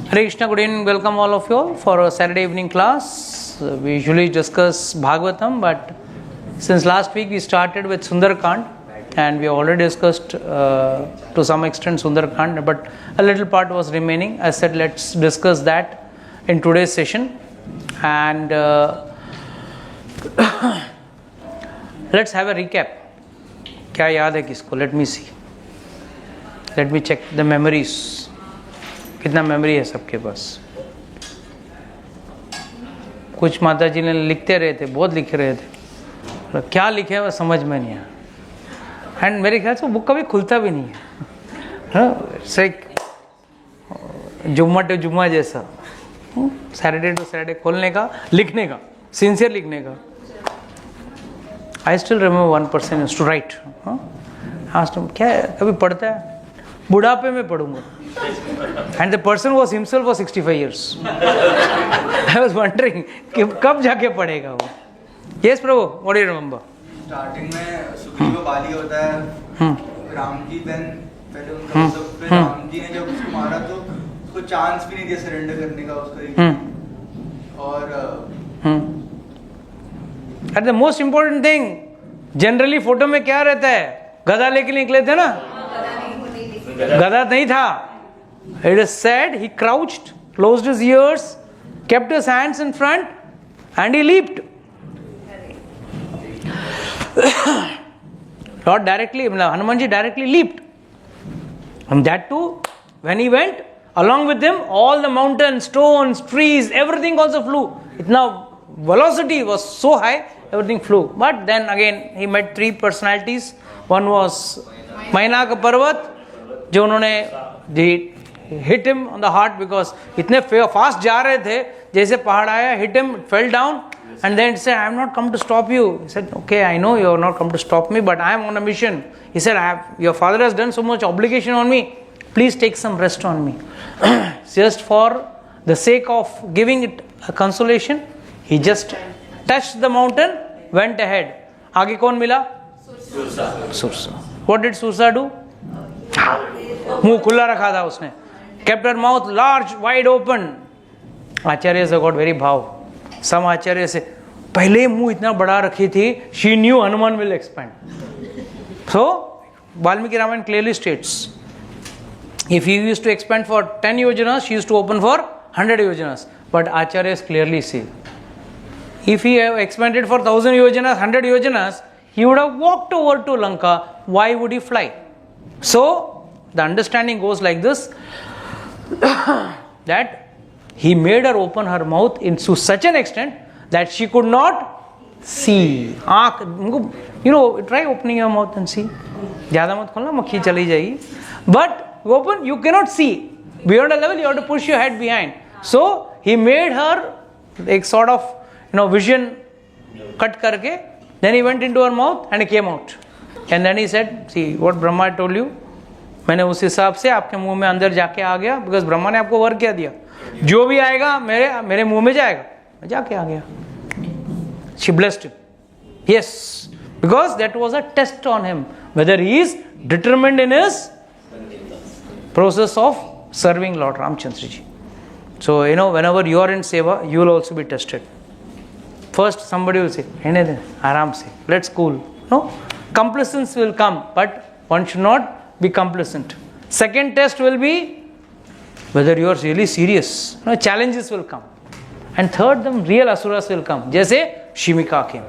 Hare Krishna, good evening, welcome all of you all for a Saturday evening class. We usually discuss Bhagavatam, but since last week we started with Sundar Kand and we already discussed to some extent Sundar Kand, but a little part was remaining. I said let's discuss that in today's session and let's have a recap. क्या याद है किसको? Let me see. Let me check the memories. कितना memory है सबके पास? कुछ माता जी ने लिखते रहे थे, बहुत लिख रहे थे, क्या लिखे वो समझ में नहीं आया एंड मेरे ख्याल से बुक कभी खुलता भी नहीं है, जुम्मा टू जुम्मा जैसा, सैटरडे टू सैटरडे खोलने का, लिखने का, सिंसियर लिखने का. I still remember one person used to write. क्या कभी पढ़ता है? बुढ़ापे में पढ़ूंगा. And the person was himself was 65 years. I was wondering कि कब जाके पढ़ेगा वो. Yes Prabhu, what do you remember? Starting में सुग्रीव बाली होता है, राम जी पहले उनका सब फिर राम जी ने जब उसको मारा तो उसको चांस भी नहीं दिया सरेंडर करने का उसका. और And the most important thing, generally photo में क्या रहता है? गधा लेके निकले थे ना? गधा नहीं था. It is said he crouched, closed his ears, kept his hands in front, and he leaped. Not directly, Hanumanji directly leaped. And that too, when he went, along with him, all the mountains, stones, trees, everything also flew. Now, velocity was so high, everything flew. But then again, he met three personalities. One was Mainaka Parvat, जो उन्होंने hit him on the heart because इतने fast जा रहे थे, जैसे पहाड़ आया, hit him, fell down, and then he said, I have not come to stop you. He said, okay, I know you have not come to stop me, but I am on a mission. He said, your father has done so much obligation on me, please take some rest on me. Just for the sake of giving it a consolation, he just touched the mountain, went ahead. आगे कौन मिला? Sursa. What did Sursa do? मुंह खुला रखा था उसने. Kept her mouth large, wide open. Acharyas have got very bhav. Some Acharyas say, पहले मुंह इतना बड़ा रखी थी, she knew Hanuman will expand. So, Valmiki Ramayana clearly states, if he used to expand for 10 yojanas, she used to open for 100 yojanas. But Acharyas clearly say, if he have expanded for 1000 yojanas, 100 yojanas, he would have walked over to Lanka. Why would he fly? So, the understanding goes like this, that he made her open her mouth to such an extent that she could not see. You know, try opening your mouth and see. ज़्यादा मत खोलना, मक्खी चली जाएगी. But open, you cannot see. Beyond a level, you have to push your head behind. So he made her like sort of vision cut करके. Then he went into her mouth and he came out. And then he said, see what Brahma told you. मैंने उस हिसाब से आपके मुंह में अंदर जाके आ गया, बिकॉज ब्रह्मा ने आपको वर्क क्या दिया, जो भी आएगा मेरे मुंह में जाएगा, मैं जाके आ गया. She blessed him. Yes, because that was a test on him, whether he is determined in his process of serving Lord Ramchandra ji. So, whenever you are in seva, you will also be tested. First, somebody will say, Aram se, let's cool. No, complacence will come, but one should not be complacent. Second test will be whether you are really serious. Challenges will come. And third, the real asuras will come. Jaise Shimika came.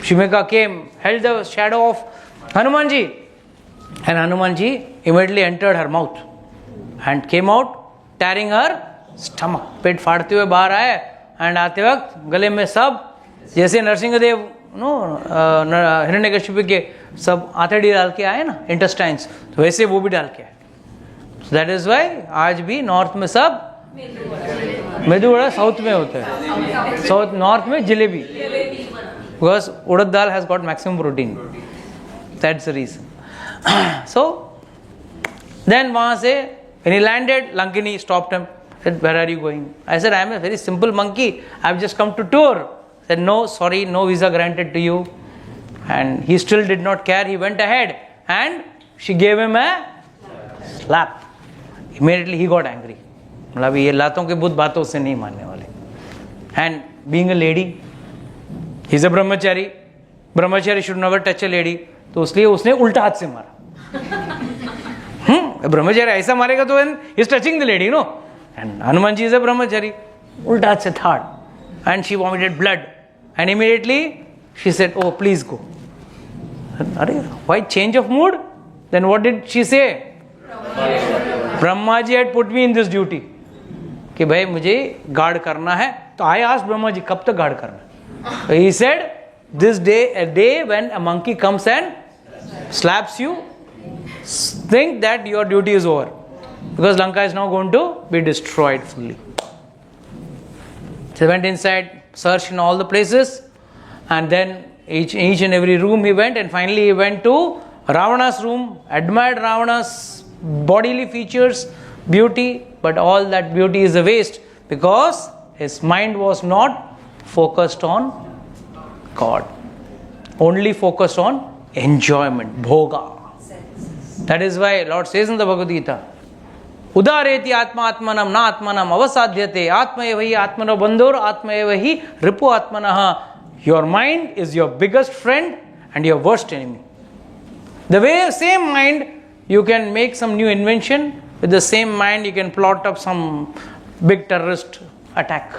Shimika came, held the shadow of Hanumanji. And Hanumanji immediately entered her mouth and came out tearing her stomach. पेट फाड़ते हुए बाहर आए and आते वक्त गले में सब जैसे नरसिंहदेव हिरण्यकशिपु के सब आंतड़ी डाल के आए ना, इंटेस्टाइन्स, तो वैसे वो भी डाल के आए. So that is why आज भी नॉर्थ में सब मेदू वड़ा साउथ में होता है, साउथ नॉर्थ में jalebi, because urad dal has got maximum protein. That's the reason. So then वहाँ से when he landed, Lankini stopped him. Said, where are you going? I said, I am a very simple monkey. I have just come to tour. Said, no, sorry, no visa granted to you. And he still did not care. He went ahead and she gave him a slap. Immediately he got angry. मतलब ये लातों के बुत बातों से नहीं मानने वाले. And being a lady, he's a brahmachari. Brahmachari should never touch a lady. तो इसलिए उसने उल्टा हाथ से मारा. ब्रह्मचारी ऐसा मारेगा तो he's touching the lady, you know. And Hanuman ji is a brahmachari. उल्टा हाथ से third. And she vomited blood. And immediately she said, oh, please go. Why change of mood? Then what did she say? Brahma ji had put me in this duty. कि भाई मुझे guard करना है. तो I asked Brahma ji, कब तक guard करना? So he said, this day, a day when a monkey comes and slaps you, think that your duty is over. Because Lanka is now going to be destroyed fully. So he went inside, searched in all the places, and then each and every room he went, and finally he went to Ravana's room, admired Ravana's bodily features, beauty, but all that beauty is a waste because his mind was not focused on God, only focused on enjoyment, bhoga. That is why Lord says in the Bhagavad Gita, Udareti atma atmanam na atmanam avasadhyate atma evahi atmano bandhur atma evahi ripu atmanaha. Your mind is your biggest friend and your worst enemy. The way same mind, you can make some new invention. With the same mind, you can plot up some big terrorist attack.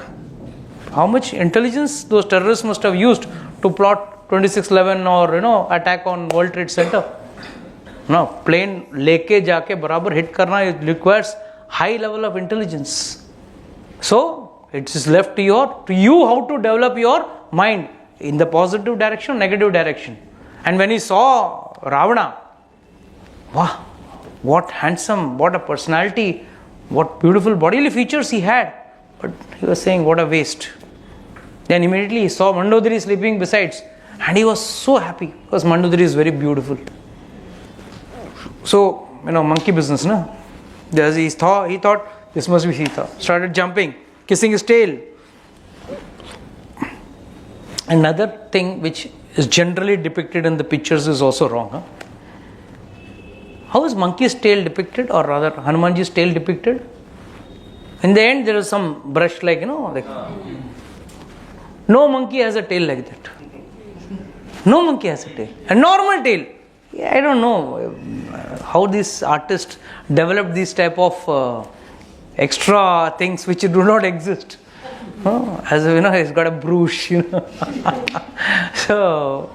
How much intelligence those terrorists must have used to plot 26/11 or attack on World Trade Center? No, plane leke jaake barabar hit karna, it requires high level of intelligence. So it is left to you how to develop your mind in the positive direction, negative direction. And when he saw Ravana, wow, what handsome, what a personality, what beautiful bodily features he had. But he was saying, what a waste. Then immediately he saw Mandodari sleeping besides, and he was so happy because Mandodari is very beautiful. So, monkey business, no? He thought this must be Sita. Started jumping, kissing his tail. Another thing which is generally depicted in the pictures is also wrong. Huh? How is monkey's tail depicted, or rather Hanumanji's tail depicted? In the end, there is some brush like, no monkey has a tail like that. No monkey has a tail. A normal tail. I don't know how these artists develop these type of extra things which do not exist. As he's got a brooch, So,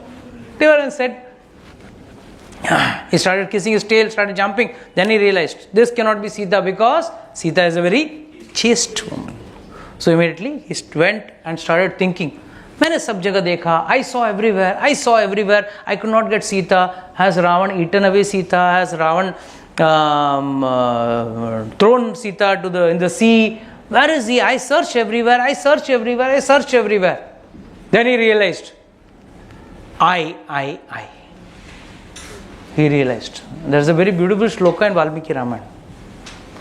Jivan said, he started kissing his tail, started jumping. Then he realized, this cannot be Sita because Sita is a very chaste woman. So immediately he went and started thinking, मैंने सब जगह देखा, I saw everywhere, I could not get Sita. Has Ravan eaten away Sita? Has Ravan thrown Sita in the sea? Where is he? I search everywhere. Then he realized, I. He realized. There's a very beautiful shloka in Valmiki Ramayana.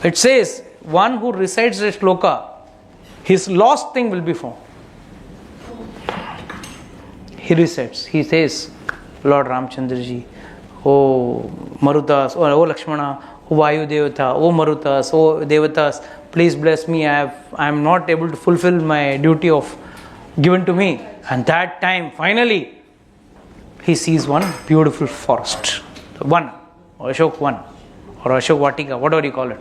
It says, one who recites the shloka, his lost thing will be found. He recites. He says, Lord Ramchandra ji, oh Marutas, oh Lakshmana, oh Vayu Devata, oh Marutas, oh Devatas, please bless me. I am not able to fulfill my duty of given to me. And that time, finally, he sees one beautiful forest. One, or Ashok one, or Ashok Vatika, whatever you call it.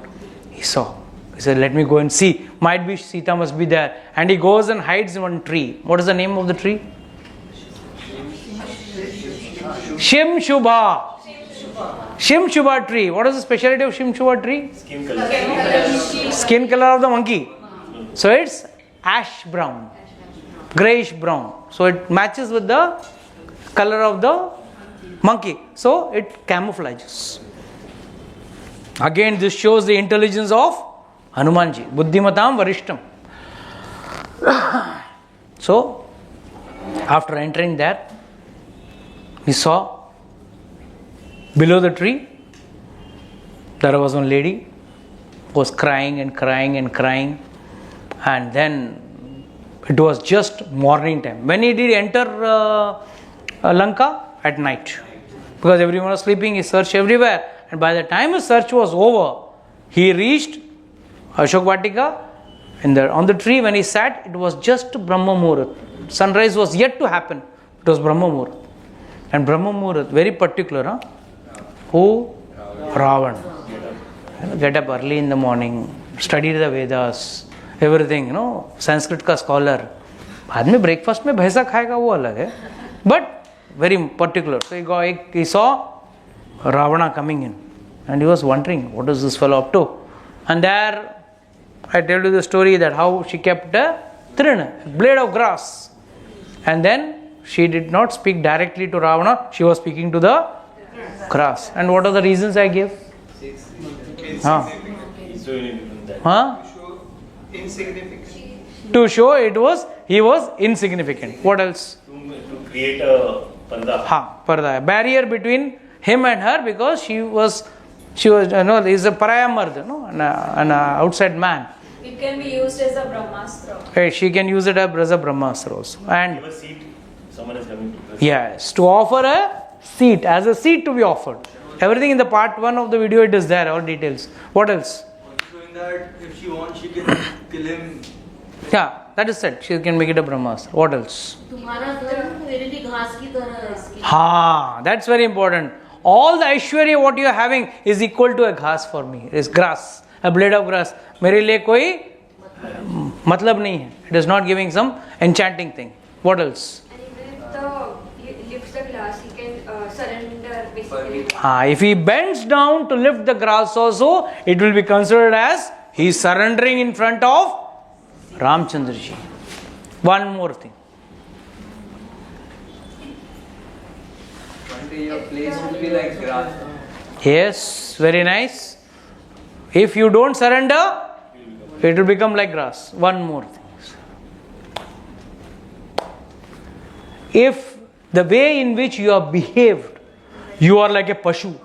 He saw. He said, let me go and see. Might be Sita must be there. And he goes and hides in one tree. What is the name of the tree? Shim Shubha. Shim Shubha tree. What is the speciality of Shim Shubha tree? Skin color. Skin color of the monkey. So it's ash brown, grayish brown. So it matches with the color of the monkey. So it camouflages. Again, this shows the intelligence of Hanumanji. Buddhimatam varishtam. So, after entering there, we saw below the tree, there was one lady who was crying. And then it was just morning time. When he did enter Lanka? At night. Because everyone was sleeping, he searched everywhere. And by the time his search was over, he reached Ashok Vatika, on the tree when he sat, it was just Brahma Muhurat. Sunrise was yet to happen. It was Brahma Muhurat. And Brahma Muhurat, very particular. Huh? Who? Ravan. Get up early in the morning, study the Vedas, everything, Sanskrit ka scholar. बाद में breakfast में भैंसा खाएगा वो अलग है. But very particular. So he saw Ravana coming in. And he was wondering, what is this fellow up to? And there, I tell you the story that how she kept a trina, a blade of grass. And then she did not speak directly to Ravana, she was speaking to the grass. And what are the reasons I gave? Huh? Insignificant. To show he was insignificant. What else? To create a parda. Parda. Barrier between him and her, because she was is a paraya mard, an outside man. It can be used as a Brahmastra. She can use it as a Brahmastra also. And Give a seat. Someone is coming to us. yes, to offer a seat, as a seat to be offered. Everything in the part 1 of the video, it is there, all details. What else? Showing that if she wants, she can kill him. Yeah, that is said. She can make it a Brahmastra. What else? तुम्हारा धर्म मेरे लिए घास की तरह है इसकी. That's very important. All the Aishwarya what you are having is equal to a ghas for me. It is grass, a blade of grass. मेरे लिए कोई मतलब नहीं है. It is not giving some enchanting thing. What else? And even if he lifts the glass, he can surrender basically. If he bends down to lift the grass also, it will be considered as he is surrendering in front of Ramchandra ji. One more thing. One day your place will be like grass. Yes, very nice. If you don't surrender, it will become like grass. One more thing. If the way in which you are behaved, you are like a pashu.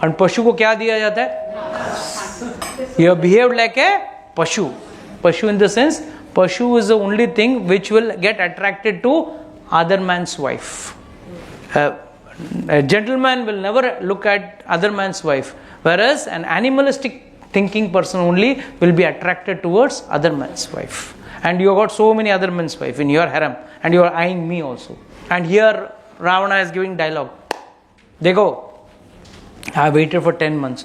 And pashu को क्या दिया जाता है? You are behaved like a pashu. Pashu in the sense, pashu is the only thing which will get attracted to other man's wife. A gentleman will never look at other man's wife, whereas an animalistic thinking person only will be attracted towards other man's wife. And you have got so many other men's wife in your harem, and you are eyeing me also. And here Ravana is giving dialogue. Dekho, I have waited for 10 months.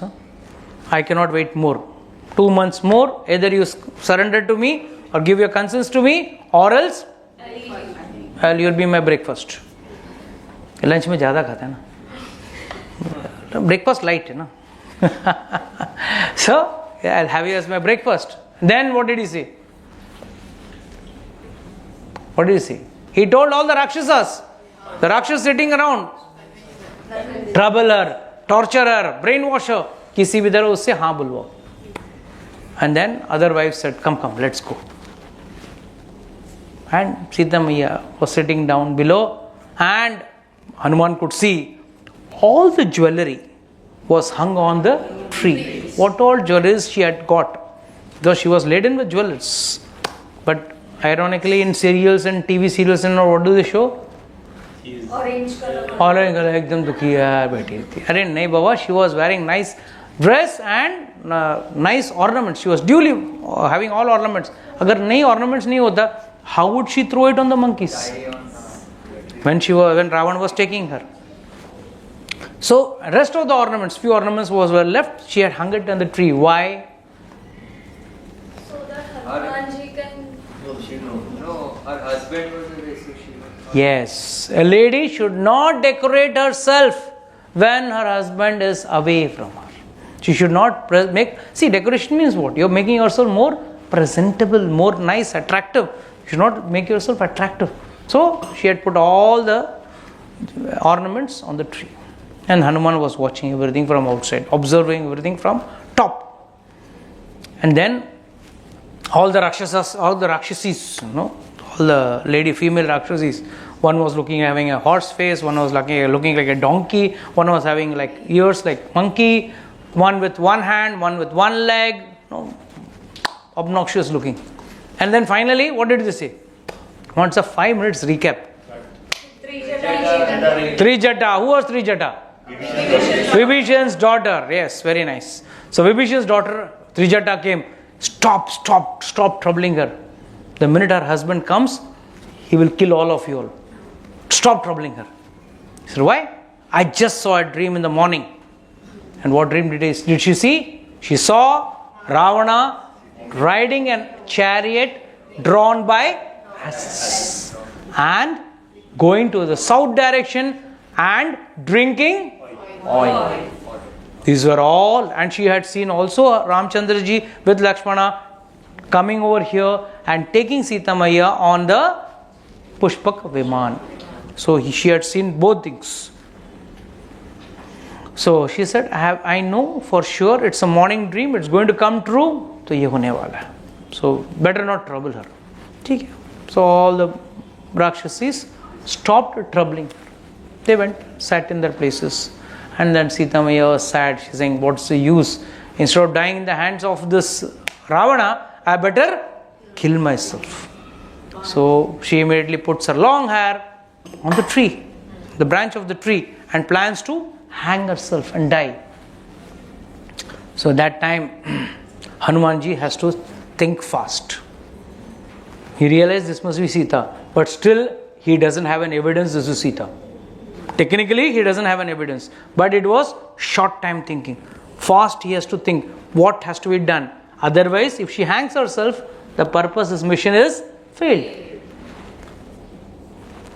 I cannot wait more. 2 months more, either you surrender to me or give your consents to me, or else you will be my breakfast. Lunch में ज़्यादा खाता है ना, breakfast light है ना. So I'll have you as my breakfast. Then what did he say? What did he say? He told all the Rakshasas, the Rakshas sitting around, troubler, torturer, brainwasher, किसी भी तरह उससे हाँ बुलवाओ. And then other wives said, come, let's go. And Sita Maiya was sitting down below, and Hanuman could see all the jewelry was hung on the tree. What all jewelries she had got, because she was laden with jewels. But ironically, in serials and TV serials and all, what do they show? Orange color. Orange color, एकदम दुखी यार बैठी थी. अरे नहीं बाबा, she was wearing nice dress and nice ornaments. She was duly having all ornaments. अगर नहीं ornaments नहीं होता, how would she throw it on the monkeys? When Ravan was taking her. So rest of the ornaments, few ornaments were left. She had hung it on the tree. Why? So that Hanumanji can. No, her husband was a racist. Yes, a lady should not decorate herself when her husband is away from her. She should not see, decoration means what? You're making yourself more presentable, more nice, attractive. You should not make yourself attractive. So she had put all the ornaments on the tree. And Hanuman was watching everything from outside, observing everything from top. And then all the Rakshasis, all the female Rakshasis, one was having a horse face, one was looking like a donkey, one was having like ears like monkey, one with one hand, one with one leg, obnoxious looking. And then finally, what did they say? Wants a 5 minutes recap. Trijata. Who was Trijata? Vibhishan's daughter. Yes, very nice. So Vibhishan's daughter Trijata came. Stop troubling her. The minute her husband comes, he will kill all of you all. Stop troubling her. He said, why? I just saw a dream in the morning. And what dream did she see? She saw Ravana riding a chariot drawn by asses and going to the south direction and drinking oil. These were all, and she had seen also Ramchandra ji with Lakshmana coming over here and taking Sita Maiya on the Pushpak Viman. So she had seen both things. So she said, I know for sure it's a morning dream, it's going to come true. So ye hone wala hai. So better not trouble her. Okay. So all the Rakshasis stopped troubling her. They went, sat in their places. And then Sita Maiya was sad. She's saying, what's the use? Instead of dying in the hands of this Ravana, I better kill myself. So she immediately puts her long hair on the tree, the branch of the tree, and plans to hang herself and die. So that time, Hanumanji has to think fast. He realized this must be Sita, but still he doesn't have an evidence this is Sita. Technically, he doesn't have an evidence, but it was short time thinking. Fast he has to think what has to be done. Otherwise, if she hangs herself, the purpose, his mission is failed.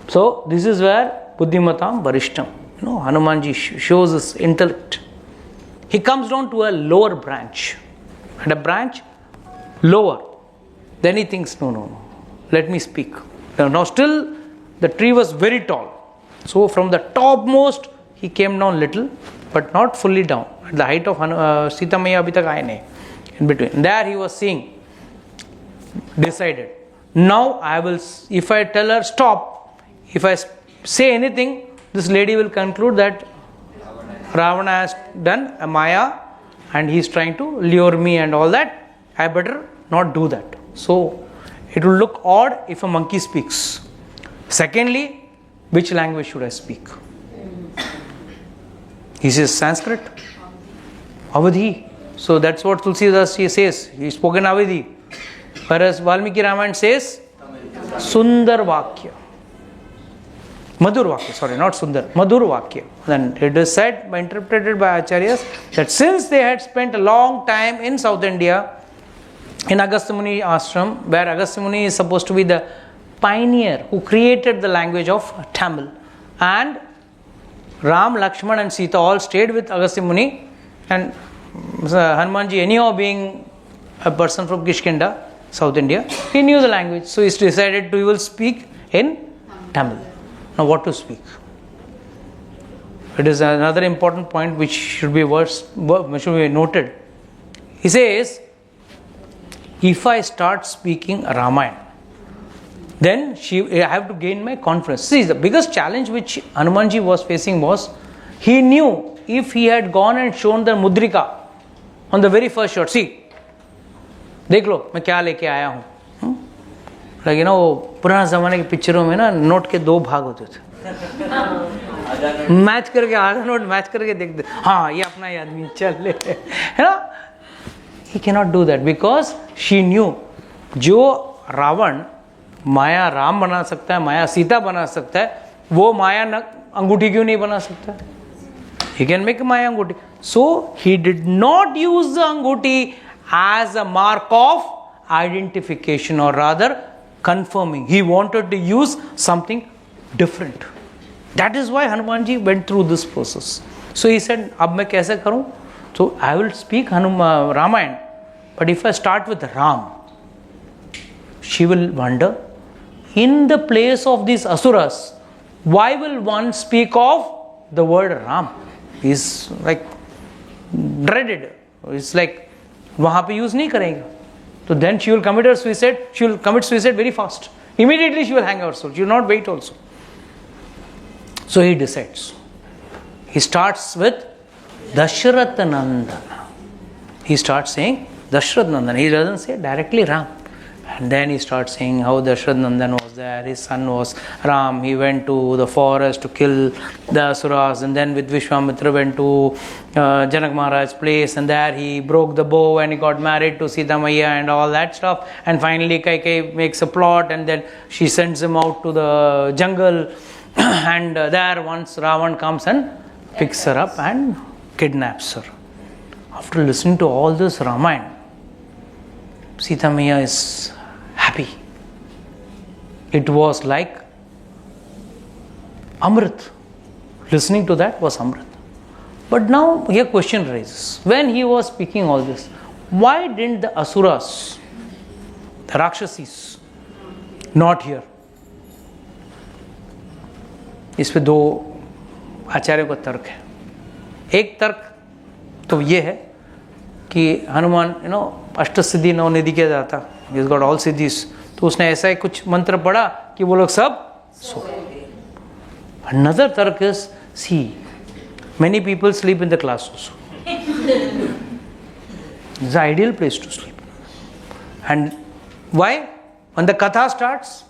So this is where Buddhimatam Varishtam, Hanumanji shows his intellect. He comes down to a lower branch, and a branch lower. Then he thinks, no, let me speak. Now still the tree was very tall. So from the topmost he came down little, but not fully down. At the height of Sita Maiya abhi tak aaye nahi. In between. There he was seeing. Decided. Now I will, if I tell her stop, if I say anything, this lady will conclude that Ravana has done a Maya and he is trying to lure me and all that. I better not do that. So it will look odd if a monkey speaks. Secondly, which language should I speak? He says Sanskrit, Avadhi. So that's what Tulsidas says. He spoke in Avadhi. Whereas Valmiki Ramayana says Sundar Vakya. Madhur Vakya, sorry, not Sundar, Madhur Vakya. Then it is said, interpreted by Acharyas, that since they had spent a long time in South India, in Agastya Muni ashram, where Agastya Muni is supposed to be the pioneer who created the language of Tamil, and Ram, Lakshman and Sita all stayed with Agastya Muni, and Hanumanji anyhow being a person from Kishkinda, South India, he knew the language, so he decided to will speak in Tamil. Now what to speak? It is another important point which should be noted. He says, if I start speaking Ramayana, then I have to gain my confidence. See, the biggest challenge which Hanumanji was facing was, he knew if he had gone and shown the mudrika on the very first shot, see, देख लो मैं क्या लेके आया हूँ, like पुराना ज़माने के पिक्चरों में ना नोट के दो भाग होते थे, मैच करके आधा नोट मैच करके देख दे, हाँ ये अपना ही आदमी चल ले, है ना. He cannot do that because she knew जो रावण माया राम बना सकता है, माया सीता बना सकता है, वो माया अंगूठी क्यों नहीं बना सकता? He can make a Maya Anguti. So he did not use the Anguti as a mark of identification, or rather confirming. He wanted to use something different. That is why Hanumanji went through this process. So he said, अब मैं कैसे करूं? So I will speak Ramayana, but if I start with Ram, she will wonder, in the place of these asuras, why will one speak of the word Ram? Is like dreaded. It's like वहाँ पे use नहीं करेंगे. So then she will commit her suicide. She will commit suicide very fast. Immediately she will hang herself. She will not wait also. So he decides. He starts with Dashrath Nandana. He starts saying Dashrath Nandana. He doesn't say directly Ram. And then he starts saying how Dasharatha Nandan was there, his son was Ram, he went to the forest to kill the Asuras, and then with Vishwamitra went to Janak Maharaj's place, and there he broke the bow and he got married to Sita Maiya and all that stuff, and finally Kaikeyi makes a plot and then she sends him out to the jungle and there once Ravan comes and picks her up and kidnaps her. After listening to all this Ramayana, Sita Maiya is happy. It was like Amrit. Listening to that was Amrit. But now here question arises. When he was speaking all this, why didn't the Asuras, the Rakshasis, not hear? इस पे दो आचार्यों का तर्क है. एक तर्क तो ये है कि हनुमान अष्ट सिद्धि नवनिधि किया जाता, he has got all siddhis, तो उसने ऐसा ही कुछ मंत्र पढ़ा कि वो लोग सब सो गए. अनदर तर्क is see many people sleep in the class also. It's the ideal place to sleep. And why? When the katha starts,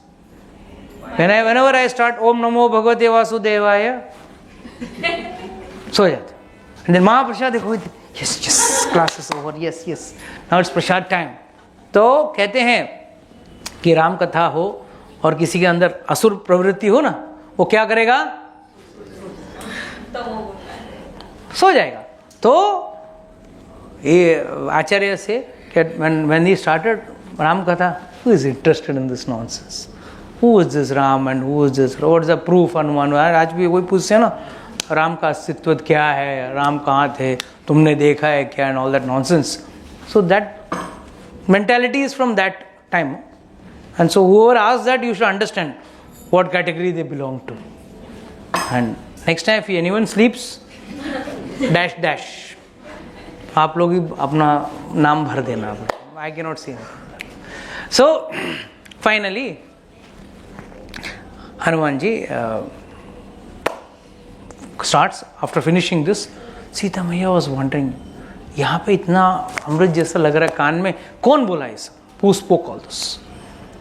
whenever I start Om Namo Bhagavate Vasudevaya, so जाते. And then Mahaprasad देखो, yes, class is over, yes. Now it's prasad time. तो कहते हैं कि राम कथा हो और किसी के अंदर असुर प्रवृत्ति हो ना, वो क्या करेगा? सो जाएगा. तो ये आचार्य से when he started Ram Katha, who is interested in this nonsense? Who is this Ram and who is this? What is the proof? Hanuman. आज भी कोई पूछते हैं ना, राम का अस्तित्व क्या है, राम कहाँ थे, तुमने देखा है क्या, and all that nonsense. So that mentality is from that time. And so whoever asks that, you should understand what category they belong to. And next time if anyone sleeps, dash, आप लोग ही अपना नाम भर देना. I cannot see. So finally, Hanuman ji starts after finishing this. Sita Maiya was wondering, यहाँ पे इतना अमृत जैसा लग रहा है कान में, कौन बोला ऐसा? Who spoke all this?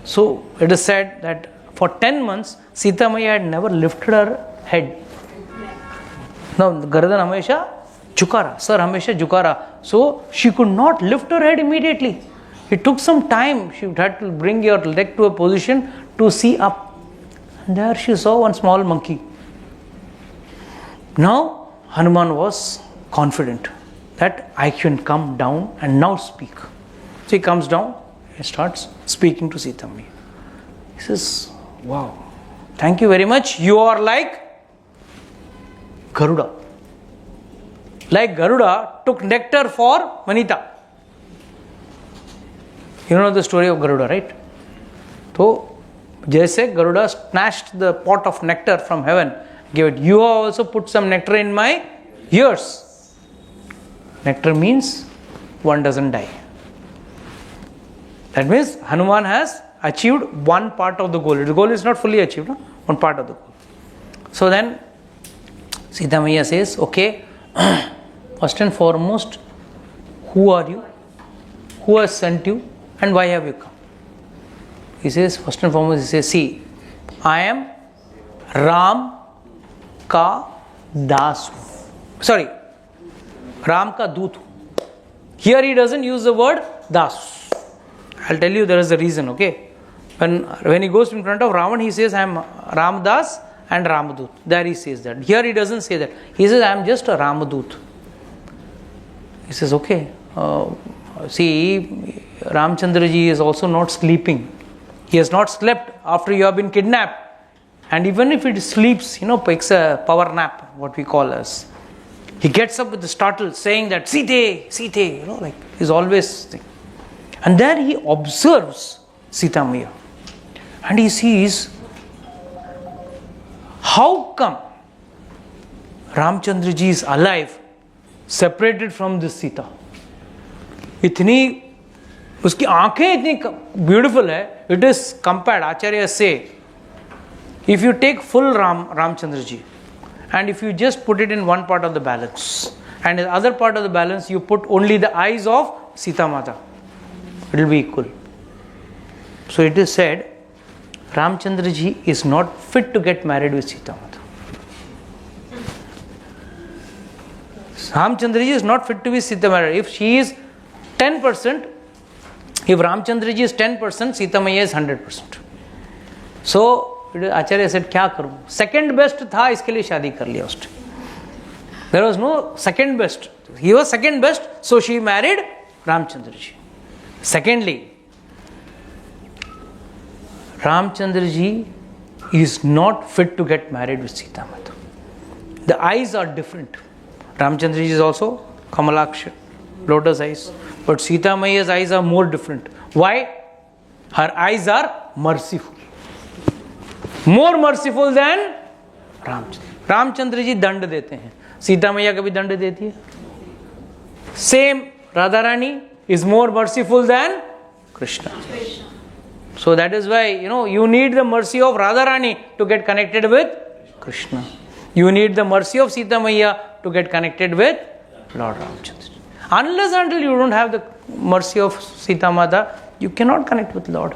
So it is said that for 10 months Sita Maiya had never lifted her head. Now गर्दन हमेशा झुका रहा, सर हमेशा झुका रहा. So she could not lift her head immediately. It took some time. She had to bring your leg to a position to see up. And there she saw one small monkey. Now Hanuman was confident that I can come down and now speak. So he comes down and starts speaking to Sita Maiya. He says, wow, thank you very much. You are like Garuda. Like Garuda took nectar for Vanita. You know the story of Garuda, right? So, जैसे Garuda snatched the pot of nectar from heaven, gave it. You have also put some nectar in my ears. Nectar means one doesn't die. That means Hanuman has achieved one part of the goal. The goal is not fully achieved, no? One part of the goal. So then Sita Maiya says, okay, first and foremost, who are you? Who has sent you? And why have you come? He says, first and foremost, he says, see, I am Ram ka das. Sorry, Ram ka doot. Here he doesn't use the word das. I'll tell you there is a reason, okay? When he goes in front of Ravan, he says, I am Ramdas and Ramadut. There he says that. Here he doesn't say that. He says, I am just a Ramadut. He says, okay. See, Ramchandra ji is also not sleeping. He has not slept after you have been kidnapped. And even if he sleeps, takes a power nap, what we call as. He gets up with the startle saying that, Sita, like he's always thinking. And there he observes Sita Maiya. And he sees, how come Ramchandra ji is alive, separated from this Sita? इतनी उसकी आंखें इतनी beautiful है. It is compared, Acharya say, if you take full Ramchandra ji and if you just put it in one part of the balance and in the other part of the balance you put only the eyes of Sita Mata, it will be equal. So it is said, Ramchandra ji is not fit to get married with Sita Mata. Ramchandra ji is not fit to be Sita Mata. If she is 10%, if Ramchandra ji is 10%, Sita Maiya is 100%. So Acharya said, क्या करूं? Second best था, इसके लिए शादी कर लिया उसने. There was no second best. He was second best, so she married Ramchandra ji. Secondly, Ramchandra ji is not fit to get married with Sita Mata. The eyes are different. Ramchandra ji is also Kamalaksha, lotus eyes. But Sita Maiya's eyes are more different. Why? Her eyes are merciful. More merciful than Ramchandra. Ramchandra ji दंड देते हैं. सीता मैया कभी दंड देती है? Same Radha Rani is more merciful than Krishna. So that is why, you need the mercy of Radha Rani to get connected with Krishna. You need the mercy of Sita Maiya to get connected with Lord Ramchandra. Unless until you don't have the mercy of Sita Mata, you cannot connect with Lord.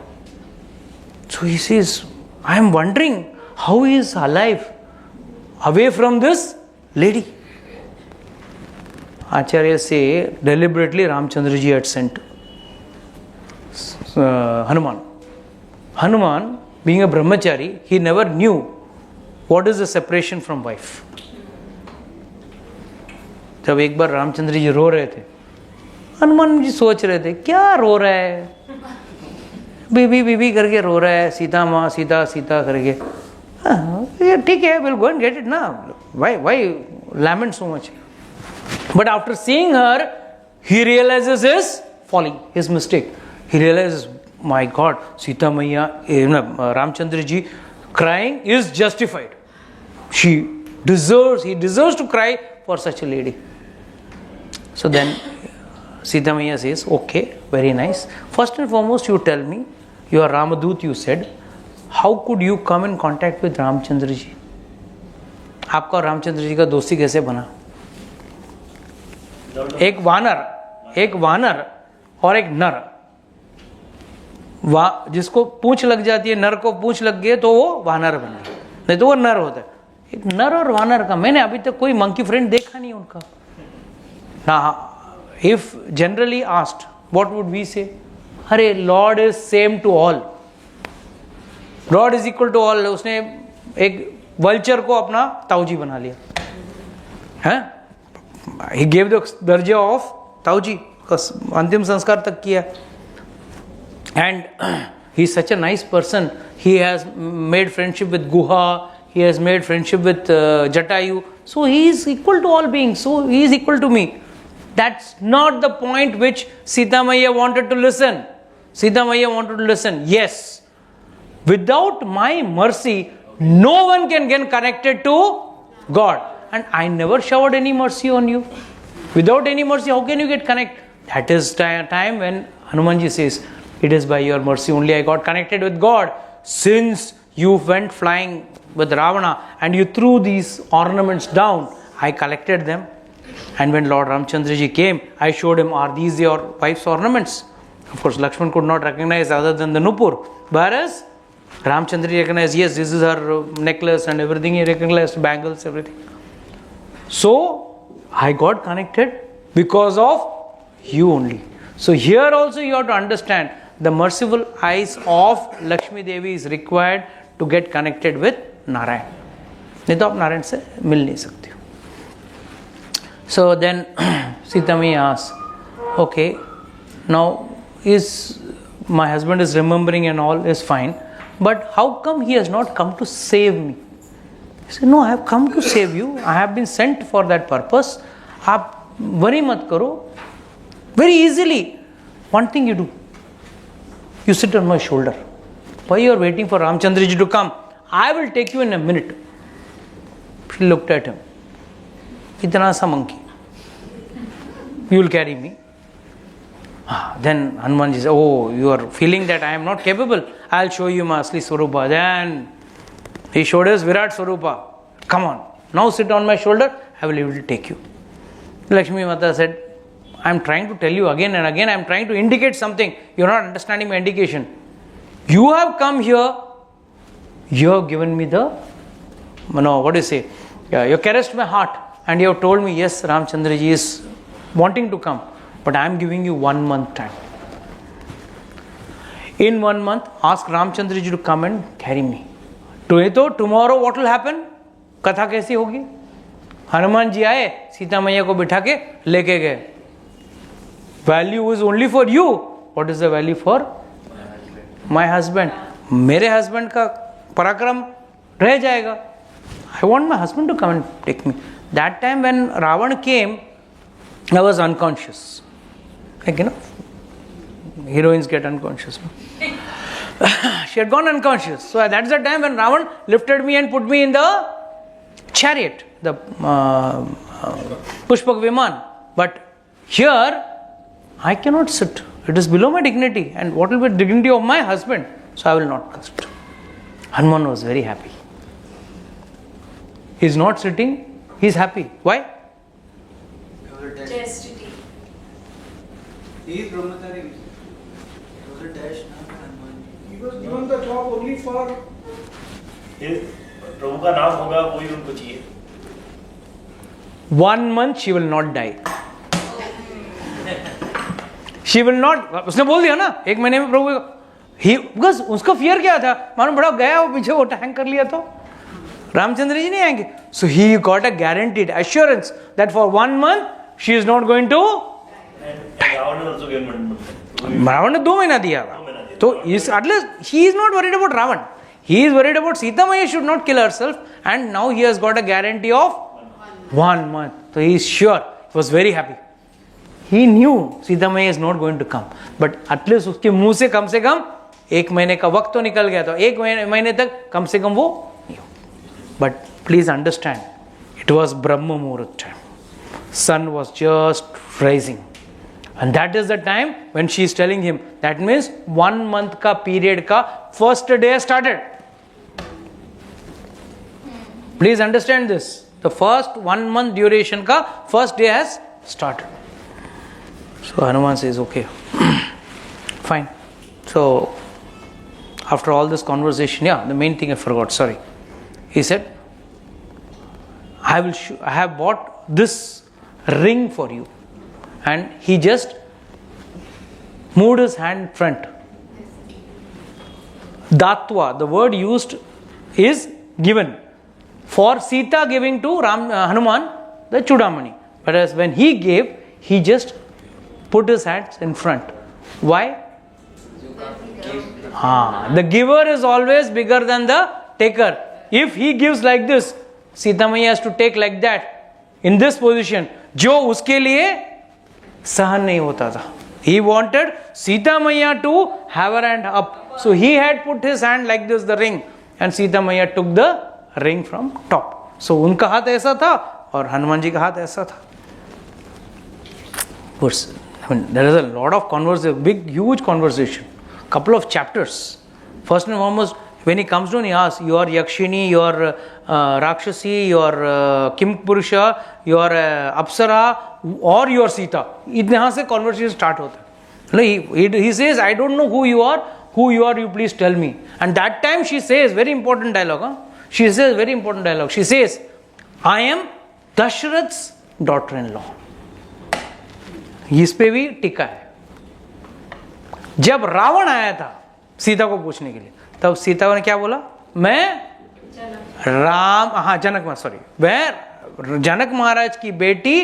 So he says, I am wondering how he is alive away from this lady. Acharya say deliberately Ramchandra ji had sent Hanuman. Hanuman, being a brahmachari, he never knew what is the separation from wife. जब एक बार रामचंद्र जी रो रहे थे, हनुमान जी सोच रहे थे क्या रो रहा है, बीबी बीबी करके रो रहा है, सीता माँ सीता सीता करके. ये ठीक है, we'll go and get it ना. Why lament so much? But after seeing her, he realizes his folly, his mistake. He realizes, my God, Sita Maiya, Ramchandra ji crying is justified. He deserves to cry for such a lady. So then Sita Maiya says, okay, very nice. First and foremost, you tell me, you are Ramadut, you said. How could you come in contact with Ramchandra ji? आपका और रामचंद्र जी का दोस्ती कैसे बना? एक वानर और एक नर, जिसको पूंछ लग जाती है, नर को पूंछ लग गई तो वो वानर बन गया, नहीं तो वो नर होता है. एक नर और वानर का मैंने अभी तक कोई मंकी फ्रेंड देखा नहीं उनका. If generally asked, what would we say? अरे lord is same to all, lord is equal to all. उसने एक वल्चर को अपना ताऊजी बना लिया है. He gave the दर्जा ऑफ ताऊजी, अंतिम संस्कार तक किया. And he is such a nice person. He has made friendship with Guha. He has made friendship with Jatayu. So he is equal to all beings. So he is equal to me. That's not the point which Sita Maiya wanted to listen. Sita Maiya wanted to listen. Yes, without my mercy, no one can get connected to God. And I never showered any mercy on you. Without any mercy, how can you get connected? That is time when Hanumanji says, it is by your mercy only I got connected with God. Since you went flying with Ravana and you threw these ornaments down, I collected them. And when Lord Ramchandra ji came, I showed him, are these your wife's ornaments? Of course, Lakshman could not recognize other than the Nupur. Whereas Ramchandra ji recognized, yes, this is her necklace and everything. He recognized bangles, everything. So I got connected because of you only. So here also you have to understand, the merciful eyes of Lakshmi Devi is required to get connected with Narayan. नहीं तो आप नारायण से मिल नहीं सकते हो. So then Sita Maiya asks, okay, now my husband is remembering and all is fine, but how come he has not come to save me? He said, no, I have come to save you. I have been sent for that purpose. आप worry मत करो. Very easily, one thing you do, you sit on my shoulder. Why you are waiting for Ramchandra ji to come? I will take you in a minute. She looked at him. Itna sa monkey. You will carry me. Then Hanuman ji said, oh, you are feeling that I am not capable. I will show you my asli swarupa. Then he showed us Virat swarupa. Come on, now sit on my shoulder. I will be able to take you. Lakshmi Mata said, I am trying to tell you again and again. I am trying to indicate something. You are not understanding my indication. You have come here, you have given me the, what do you say? Yeah, you caressed my heart and you have told me, yes, Ramchandra ji is wanting to come, but I am giving you 1 month time. In 1 month, ask Ramchandra ji to come and carry me. Tomorrow what will happen? कथा कैसी होगी? हनुमान जी आए, सीता मैया को बिठा के लेके गए. Value is only for you. What is the value for my husband? मेरे husband का पराक्रम रह जाएगा. I want my husband to come and take me. That time when Ravan came, I was unconscious. Like, heroines get unconscious. She had gone unconscious. So that's the time when Ravan lifted me and put me in the chariot, the Pushpak Viman. But here, I cannot sit. It is below my dignity. And what will be the dignity of my husband? So I will not sit. Hanuman was very happy. He is not sitting. He is happy. Why? Chastity. He is brahmachari. It was a test. He was given the job only for. प्रभु का नाम होगा वही उनको चाहिए. 1 month she will not die. She will not. उसने बोल दिया ना 1 महीने में प्रभु बिकॉज उसका फियर क्या था, मानो बड़ा गया वो पीछे वो टैंक कर लिया तो रामचंद्र जी नहीं आएंगे. So he got a guaranteed assurance that for 1 month she is not going to. Ravan ने 2 महीना दिया तो at least he is not worried about Ravan. He is worried about Sita Maya should not kill herself, and now he has got a guarantee of 1 month. So he is sure. He was very happy. He knew Sita Maya is not going to come, but at least उसके मुंह से कम 1 महीने का वक्त तो निकल गया. तो 1 महीने तक कम से कम वो नहीं हो. But please understand, it was Brahma Muhurat time. Sun was just rising. And that is the time when she is telling him. That means 1 month ka period ka first day started. Please understand this. The first 1 month duration ka first day has started. So Hanuman says, okay, fine. So after all this conversation, the main thing I forgot, sorry. He said, I have bought this ring for you. And he just moved his hand front. Datwa, the word used is given. For Sita giving to Hanuman the Chudamani. Whereas when he gave, he just put his hands in front. Why? The giver is always bigger than the taker. If he gives like this, Sita Maya has to take like that. In this position, जो उसके लिए सहन नहीं होता था. He wanted Sita Maya to have her hand up. So he had put his hand like this, the ring, and Sita Maya took the ring from top. So उनका हाथ ऐसा था और हनुमान जी का हाथ ऐसा था. There is a lot of conversation, big, huge conversation. Couple of chapters. First and foremost, when he comes down, he asks, you are Yakshini, you are Rakshasi, you are Kim Purusha, you are Apsara, or you are Sita. यहाँ से conversation start होता है. He says, I don't know who you are, you please tell me. And that time she says, very important dialogue. She says, very important dialogue. She says, I am Dashrath's daughter-in-law. इस पे भी टिका है. जब रावण आया था सीता को पूछने के लिए, तब सीता ने क्या बोला? मैं जनक महाराज की बेटी,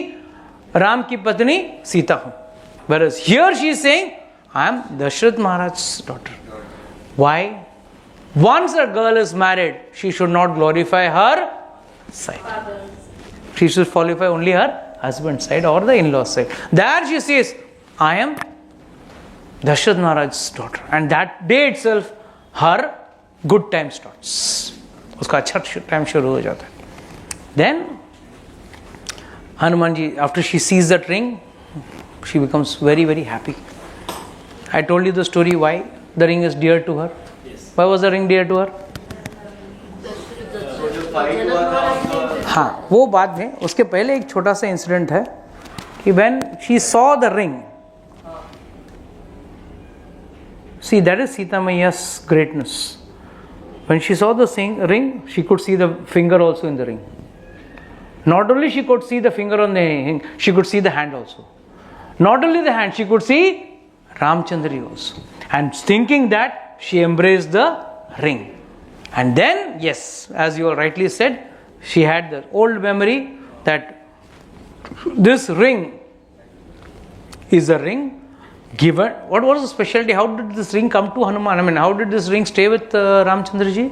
राम की पत्नी सीता हूं. Whereas here she is saying, I am Dashrath Maharaj's daughter. Why? Once a girl is married, she should not glorify her side. She should glorify only her husband's side or the in-laws side. There she says, I am Dashrath Maharaj's daughter. And that day itself, her good time starts. उसका अच्छा time शुरू हो जाता है. Then, Hanumanji, after she sees that ring, she becomes very, very happy. I told you the story why the ring is dear to her. Yes. Why was the ring dear to her? हाँ, वो बाद में, उसके पहले एक छोटा सा incident है कि when she saw the ring, See, that is Sita Maiya's greatness. When she saw the ring, she could see the finger also in the ring. Not only she could see the finger on the ring, she could see the hand also. Not only the hand, she could see Ramchandra also. And thinking that, she embraced the ring. And then, yes, as you rightly said, she had the old memory that this ring is a ring given. What was the specialty? How did this ring come to Hanuman? I mean, how did this ring stay with Ramchandra ji?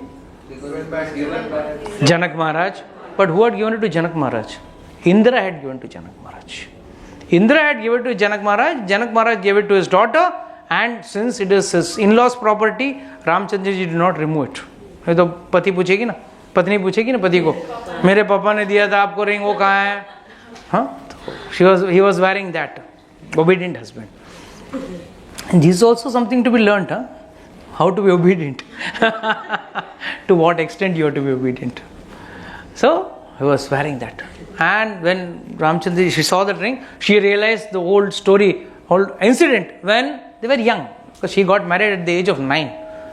Janak Maharaj. But who had given it to Janak Maharaj? Indra had given it to Janak Maharaj. Indra had given it to Janak Maharaj. Janak Maharaj gave it to his daughter. And since it is his in-laws property, Ramchandra ji did not remove it. तो पति पूछेगी ना, पत्नी पूछेगी ना पति को, मेरे पापा ने दिया था आपको रिंग, वो कहाँ है? हाँ, he was wearing that. Obedient husband. And this is also something to be learnt, huh? How to be obedient. To what extent you have to be obedient. So he was wearing that. And when Ramchandra, she saw that ring, she realized the old story, old incident when they were young. Because she got married at the age of 9.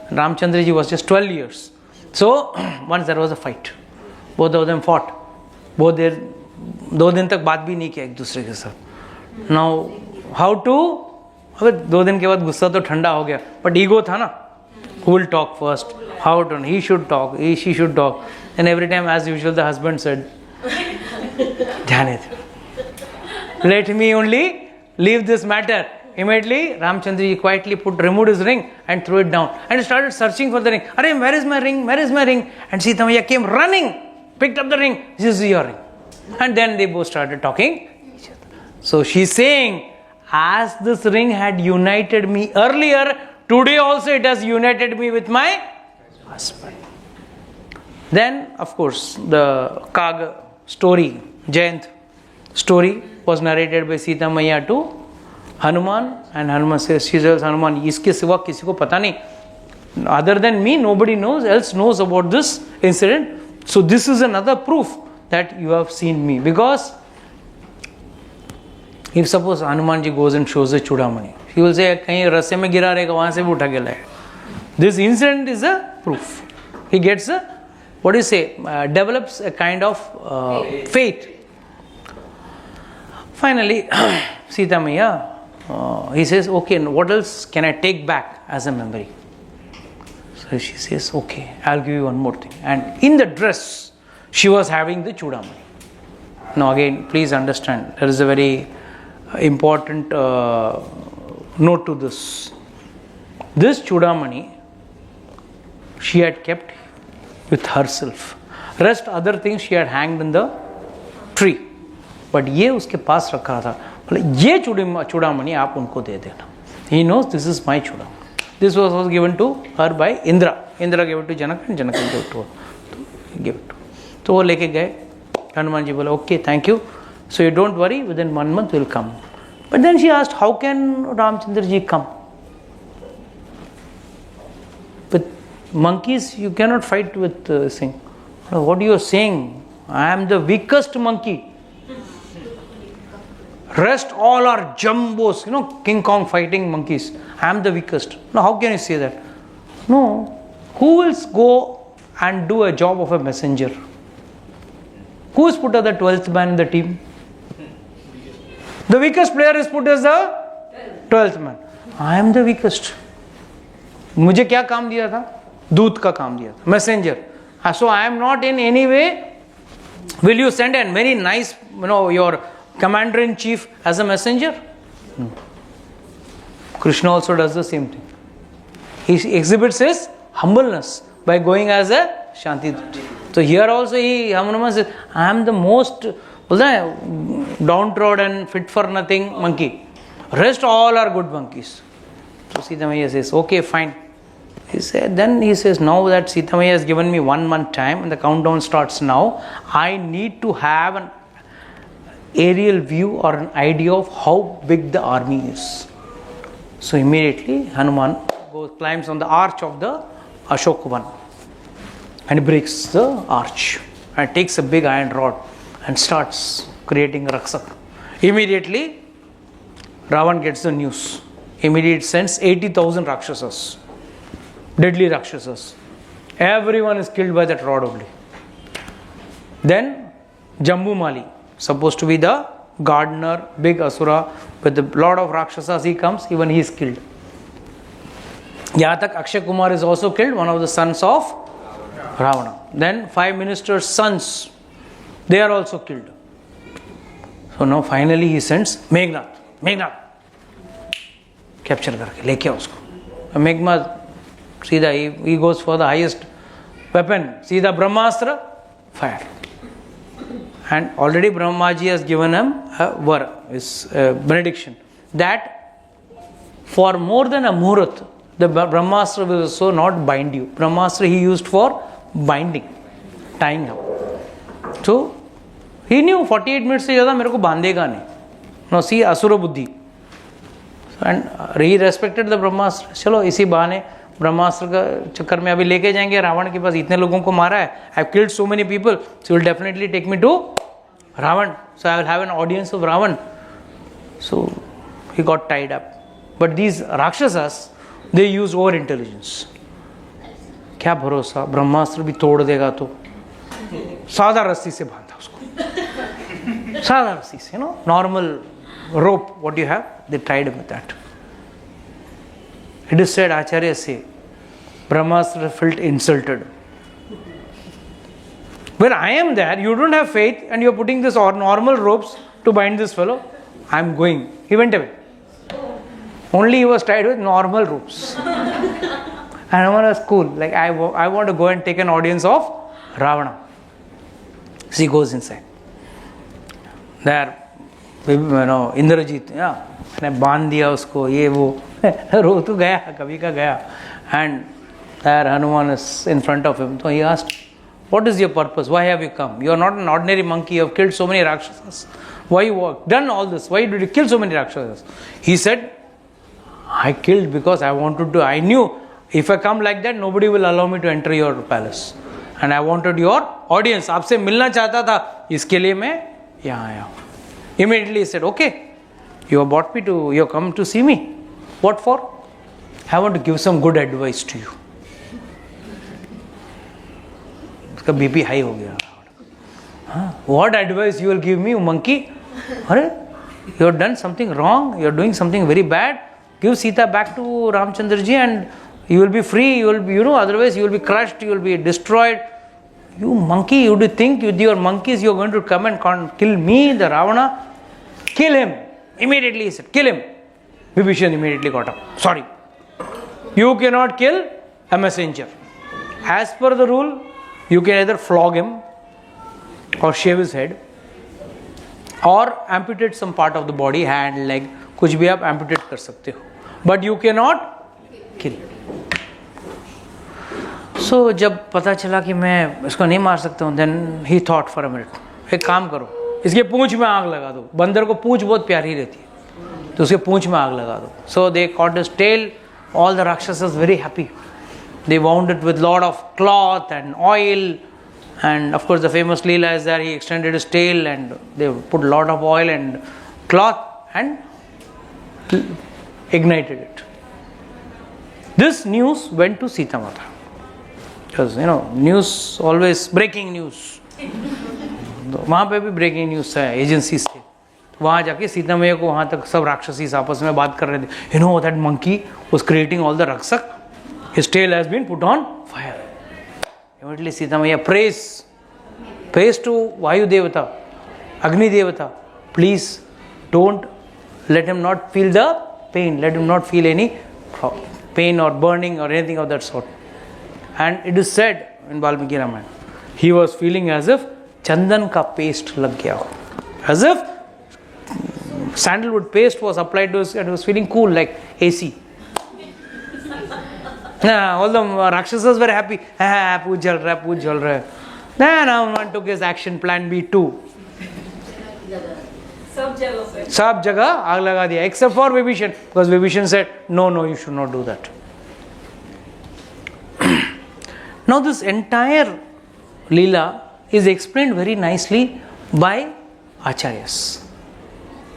And Ramchandra ji was just 12 years. So once there was a fight. Both of them fought. Both their 2 दिन तक बात भी नहीं किया एक दूसरे के साथ. Now how to, अबे 2 दिन के बाद गुस्सा तो ठंडा हो गया, but ego था ना, who will talk first, how to, he should talk, she should talk, and every time as usual the husband said, ध्यान दे, let me only leave this matter. Immediately Ramchandra ji quietly removed his ring and threw it down and started searching for the ring. Arey, where is my ring? Where is my ring? And Sita Maiya came running, picked up the ring. This is your ring. And then they both started talking each other. So she's saying, as this ring had united me earlier, today also it has united me with my husband. Then, of course, the Kag story, Jayant story was narrated by Sita Maiya to Hanuman, and Hanuman says, she tells Hanuman, iske siwa kisi ko pata nahi. Other than me, nobody else knows about this incident. So this is another proof that you have seen me. Because if suppose Hanuman ji goes and shows the Chudamani, he will say, kahin rasse mein gira rahega, wahan se bhi utha ke laega. This incident is a proof. He gets a, what do you say, develops a kind of faith. Finally, Sita Maiya, he says, okay, what else can I take back as a memory? So she says, okay, I'll give you one more thing. And in the dress, she was having the Chudamani. Now again, please understand, there is a very important note to this. This Chudamani, she had kept with herself. Rest other things she had hanged in the tree. But ये उसके पास रखा था. ये चूड़ामणि आप उनको दे देना. He knows this is my Chudamani. This was given to her by Indra. Indra gave it to Janak and Janak gave it to her. So gave it to her. तो वो लेके गए. Hanuman ji बोला, okay, thank you. So you don't worry, within 1 month will come. But then she asked, how can Ramchandra ji come? With monkeys, you cannot fight with this thing. What are you saying? I am the weakest monkey. Rest all are jumbos, King Kong fighting monkeys. I am the weakest. No, how can you say that? No. Who will go and do a job of a messenger? Who is put as the 12th man in the team? The weakest player is put as the 12th man. I am the weakest. मुझे क्या काम दिया था? दूत का काम दिया था. Messenger. So I am not in any way. Will you send a very nice, your commander-in-chief as a messenger? No. Krishna also does the same thing. He exhibits his humbleness by going as a Shanti Dut. So here also Hanuman says, I am the most downtrodden, fit for nothing monkey. Rest all are good monkeys. So Sita Maiya says, okay, fine. He says, now that Sita Maiya has given me 1 month time and the countdown starts now, I need to have an aerial view or an idea of how big the army is. So immediately Hanuman climbs on the arch of the Ashokavan and breaks the arch and takes a big iron rod and starts creating Raksak. Immediately Ravan gets the news. immediate sends 80,000 Rakshasas, deadly Rakshasas. Everyone is killed by that rod only. Then Jambu Mali, supposed to be the gardener, big Asura, with a lot of Rakshasas, he comes, even he is killed. Yatak Akshay Kumar is also killed, one of the sons of Ravana. Then 5 ministers' sons, they are also killed. So now finally he sends Meghnad, capture करके लेके आओ उसको. Meghnad, सीधा he goes for the highest weapon, सीधा ब्रह्मास्त्र, fire. And already Brahmaji has given him a var, his benediction, that for more than a muhurat, the Brahmastra will also not bind you. Brahmastra he used for binding, tying up. So he knew 48 minutes से ज़्यादा मेरे को बांधेगा नहीं. Now see asura buddhi. And he respected the Brahmastra. चलो इसी बहाने ब्रह्मास्त्र का चक्कर में अभी लेके जाएंगे रावण के पास. इतने लोगों को मारा है. I have killed so many people. So he will definitely take me to Ravan. So I will have an audience of Ravan. So he got tied up. But these Rakshasas, they use over intelligence. क्या भरोसा, ब्रह्मास्त्र भी तोड़ देगा तो. सादा रस्सी से बांधा उसको. सादा रस्सी से, normal rope, what you have, they tied him with that. It is said, Acharya say, Brahmastra felt insulted. When I am there, you don't have faith and you are putting this normal ropes to bind this fellow. I am going. He went away. Only he was tied with normal ropes. And Ravana was cool. Like, I want to go and take an audience of Ravana. So he goes inside. There, Indrajit, मैंने बांध दिया उसको, ये वो, रो तो गया, कभी का गया. And there Hanuman is in front of him. So he asked, what is your purpose? Why have you come? You are not an ordinary monkey. You have killed so many Rakshasas. Why you done all this? Why did you kill so many Rakshasas? He said, I killed because I knew if I come like that, nobody will allow me to enter your palace. And I wanted your audience. आपसे मिलना चाहता था, इसके लिए मैं यहाँ आया. Immediately he said, okay, you have come to see me. What for? I want to give some good advice to you. उसका BP high हो गया. What advice you will give me, monkey? You have done something wrong. You are doing something very bad. Give Sita back to Ramchandra ji and you will be free. You will be, otherwise you will be crushed. You will be destroyed. You monkey, you do think with your monkeys you are going to come and kill me, the Ravana? Kill him. Immediately he said, kill him. Vibhishan immediately got up. Sorry. You cannot kill a messenger. As per the rule, you can either flog him or shave his head or amputate some part of the body, hand, leg, कुछ भी आप amputate कर सकते हो. But you cannot kill. So जब पता चला कि मैं इसको नहीं मार सकता हूँ, then he thought for a minute. एक काम करो, इसके पूंछ में आग लगा दो. बंदर को पूंछ बहुत प्यारी रहती है, तो उसके पूंछ में आग लगा दो. So they caught his tail. All the Rakshasas very happy. They wound it with lot of cloth and oil, and of course the famous Leela is there. He extended his tail and they put lot of oil and cloth and ignited it. This news went to Sita Mata. Because news always breaking news. वहाँ पे भी breaking news है agency से. वहाँ जाके सीता मैया को वहाँ तक सब राक्षसी आपस में बात कर रहे थे. That monkey was creating all the raksak. His tail has been put on fire. Immediately Sita Maya prays to Vayu Devata, Agni Devata. Please don't let him not feel the pain. Let him not feel any pain or burning or anything of that sort. And it is said in Valmiki Ramayana, he was feeling as if chandan ka paste lag gaya ho. As if sandalwood paste was applied to his and he was feeling cool like AC. All the Rakshasas were happy. Pooj jal raha hai. Then Hanuman took his action plan B2. सब जगह आग लगा दिया except for Vibhishan, because Vibhishan said, no, you should not do that. Now this entire Leela is explained very nicely by Acharyas.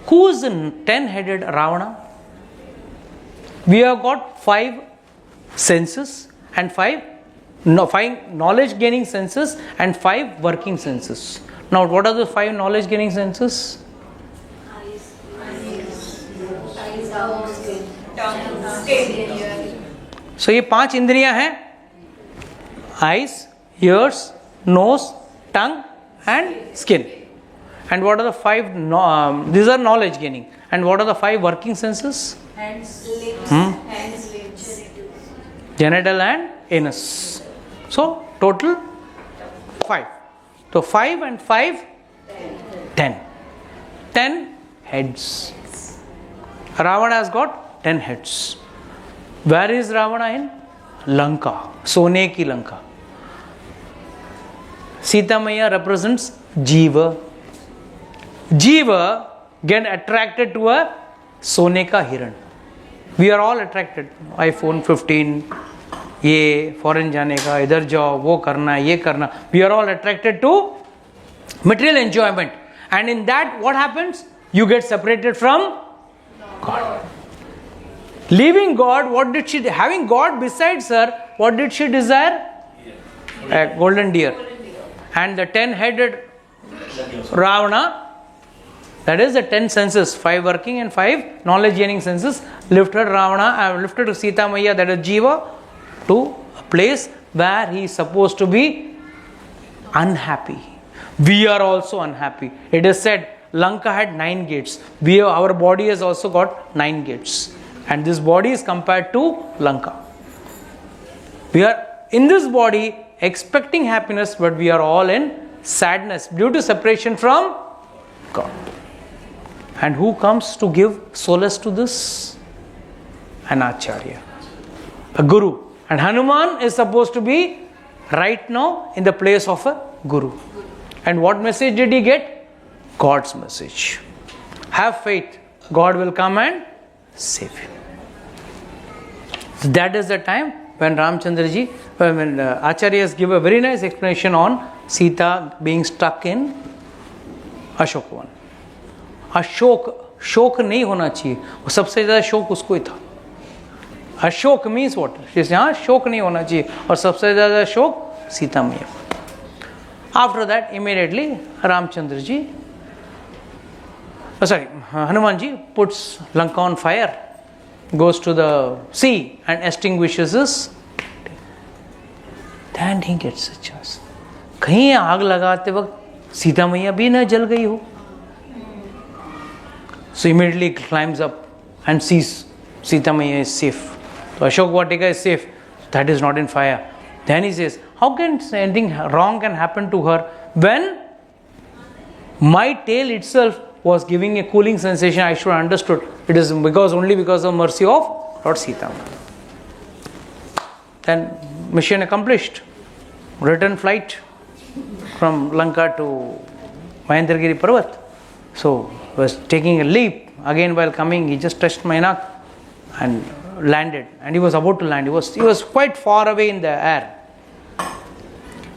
Who is the 10-headed Ravana? We have got 5 senses and 5 knowledge gaining senses and 5 working senses. Now, what are the 5 knowledge gaining senses? So ये 5 इंद्रियां हैं, eyes, ears, nose, tongue and skin. And what are the 5 these are knowledge gaining. And what are the 5 working senses? Hands, lips, Genital and anus. So total 5. So 5 and 5 10. 10 heads. Ravana has got 10 heads. Where is Ravana in? Lanka. Sone ki Lanka. Sita Maya represents Jiva. Jiva get attracted to a Sone ka Hiran. We are all attracted. iPhone 15, ये foreign जाने का, इधर जाओ, वो करना, ये करना. We are all attracted to material enjoyment. And in that, what happens? You get separated from God. Leaving God, what did she? Having God besides her, what did she desire? A golden deer. And the 10-headed Ravana, that is the 10 senses, 5 working and 5 knowledge gaining senses, lifted Ravana, lifted Sita Maya, that is Jiva, to a place where he is supposed to be unhappy. We are also unhappy. It is said Lanka had 9 gates. Our body has also got 9 gates. And this body is compared to Lanka. We are in this body expecting happiness, but we are all in sadness due to separation from God. And who comes to give solace to this? An Acharya, a Guru. And Hanuman is supposed to be right now in the place of a Guru. And what message did he get? God's message. Have faith. God will come and save you. So that is the time when Ramchandraji, when Acharyas give a very nice explanation on Sita being stuck in Ashokvan. शोक नहीं होना चाहिए, वो सबसे ज़्यादा शोक उसको ही था. Ashok means what? हाँ, शोक नहीं होना चाहिए, और सबसे ज़्यादा शोक सीता मैया. After that immediately Ramchandra ji, Hanuman ji puts Lanka on fire, goes to the sea and extinguishes his. Then he gets a chance. कहीं आग लगाते वक्त सीता मैया भी न जल गई हो. So immediately climbs up and sees Sita Maya is safe. So Ashok Vatika is safe. That is not in fire. Then he says, how can anything wrong can happen to her when my tail itself was giving a cooling sensation? I should have understood. It is only because of mercy of Lord Sita. Then mission accomplished. Return flight from Lanka to Mahendragiri Parvat. So was taking a leap. Again while coming, he just touched Mainak and landed. And he was about to land. He was quite far away in the air.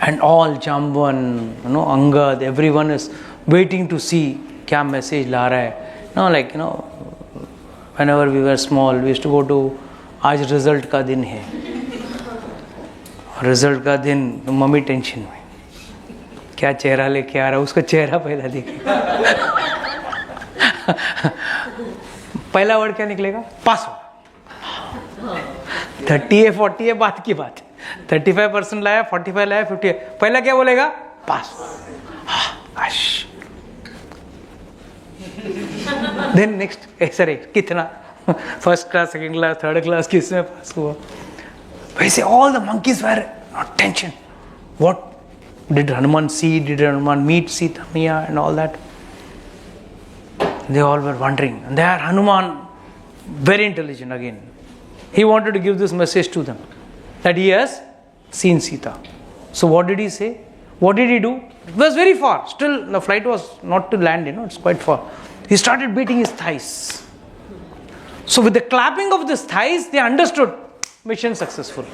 And all Jamban, Angad, everyone is waiting to see kya message la raha hai. Whenever we were small, we used to go to Aaj result ka din hai. Result ka din, mummy tension mein. क्या चेहरा लेके आ रहा है, उसका चेहरा पहला देखेगा. पहला वर्ड क्या निकलेगा? पास हो. 30 है 40 है बात की बात. 35% लाया, 45 लाया, 50. पहला क्या बोलेगा? पास. देन नेक्स्ट सर कितना, first class, second class, third class, किस में पास हुआ. वैसे all the monkeys were not tension. What did Hanuman see? Did Hanuman meet Sita Maya and all that? They all were wondering. And there Hanuman, very intelligent again. He wanted to give this message to them, that he has seen Sita. So what did he say? What did he do? It was very far. Still the flight was not to land, it's quite far. He started beating his thighs. So with the clapping of his thighs, they understood mission successful.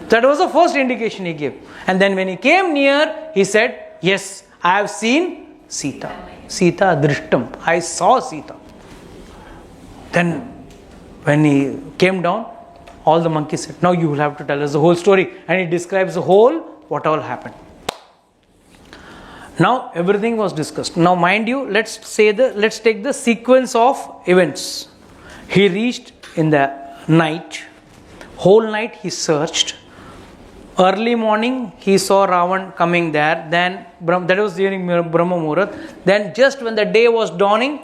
That was the first indication he gave. And then when he came near, he said, yes, I have seen Sita. Sita Drishtam. I saw Sita. Then when he came down, all the monkeys said, now you will have to tell us the whole story. And he describes the whole, what all happened. Now everything was discussed. Now mind you, let's take the sequence of events. He reached in the night. Whole night he searched. Early morning he saw Ravan coming there. Then that was during Brahma Muhurat. Then just when the day was dawning,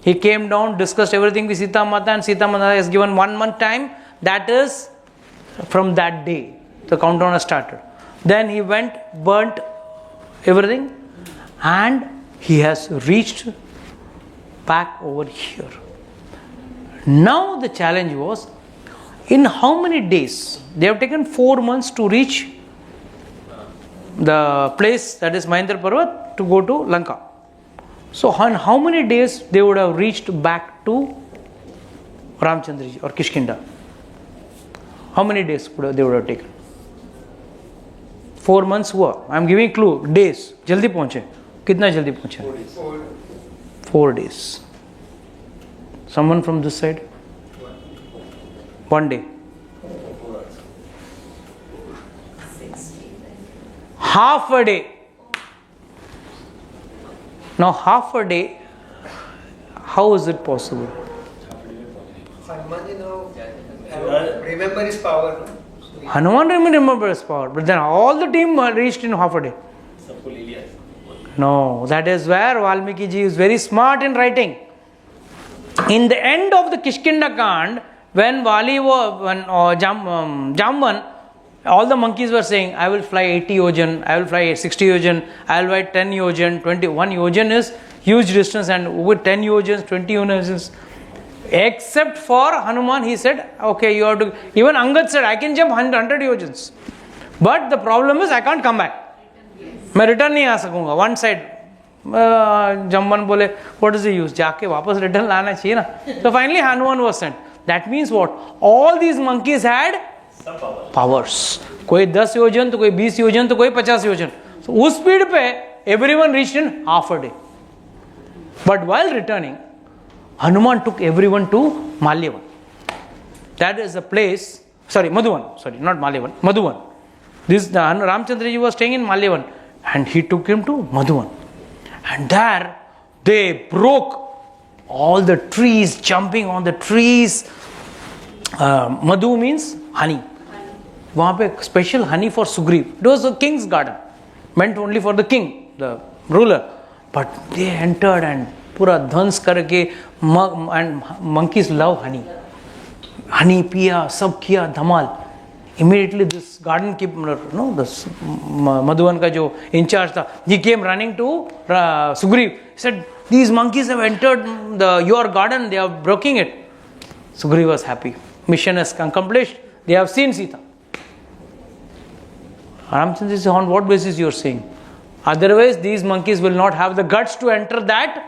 he came down, discussed everything with Sita Mata, and Sita Mata has given 1 month time. That is from that day. The countdown has started. Then he went, burnt everything, and he has reached back over here. Now the challenge was, in how many days? They have taken 4 months to reach the place, that is Mahendra Parvat, to go to Lanka. So in how many days they would have reached back to Ramchandraji or Kishkinda? How many days they would have taken? 4 months हुआ. I am giving clue. Days. जल्दी पहुँचे. कितना जल्दी पहुँचे? 4 days. Someone from this side? 1 day. Half a day. Now half a day, how is it possible? Hanumanji now remember his power. No? Hanuman remember his power, but then all the team reached in half a day. No, that is where Valmiki ji is very smart in writing. In the end of the Kishkinda Kand, when Jamban, all the monkeys were saying, I will fly 80 yojan, I will fly 60 yojan, I will fly 10 yojan, 21 yojan is huge distance, and over 10 yojans, 20 yojans. Except for Hanuman, he said, okay, you have to. Even Angad said, I can jump 100 yojans. But the problem is, I can't come back. मैं return नहीं आ सकूंगा. One side, Jamban बोले, what is the use? जाके वापस return लाना चाहिए ना. So finally, Hanuman was sent. That means what? All these monkeys had powers. कोई 10 योजन, तो कोई 20 योजन, तो कोई 50 योजन. So उस स्पीड पे everyone reached in half a day. But while returning, Hanuman took everyone to Malyavan. That is a place. Sorry, Madhuvan. Sorry, not Malyavan. Madhuvan. Ramchandraji was staying in Malyavan, and he took him to Madhuvan. And there they broke all the trees, jumping on the trees. Madhu means honey. वहाँ पे special honey for Sugriv. It was a king's garden, meant only for the king, the ruler. But they entered and पूरा ध्वंस करके, and monkeys love honey. Honey पिया, सब किया, धमाल. Immediately this garden keeper, this Madhuvan का जो in charge था, he came running to Sugriv. He said, these monkeys have entered your garden, they are breaking it. Sugriv was happy. Mission is accomplished. They have seen Sita. Ramchandra said, on what basis you are saying? Otherwise, these monkeys will not have the guts to enter that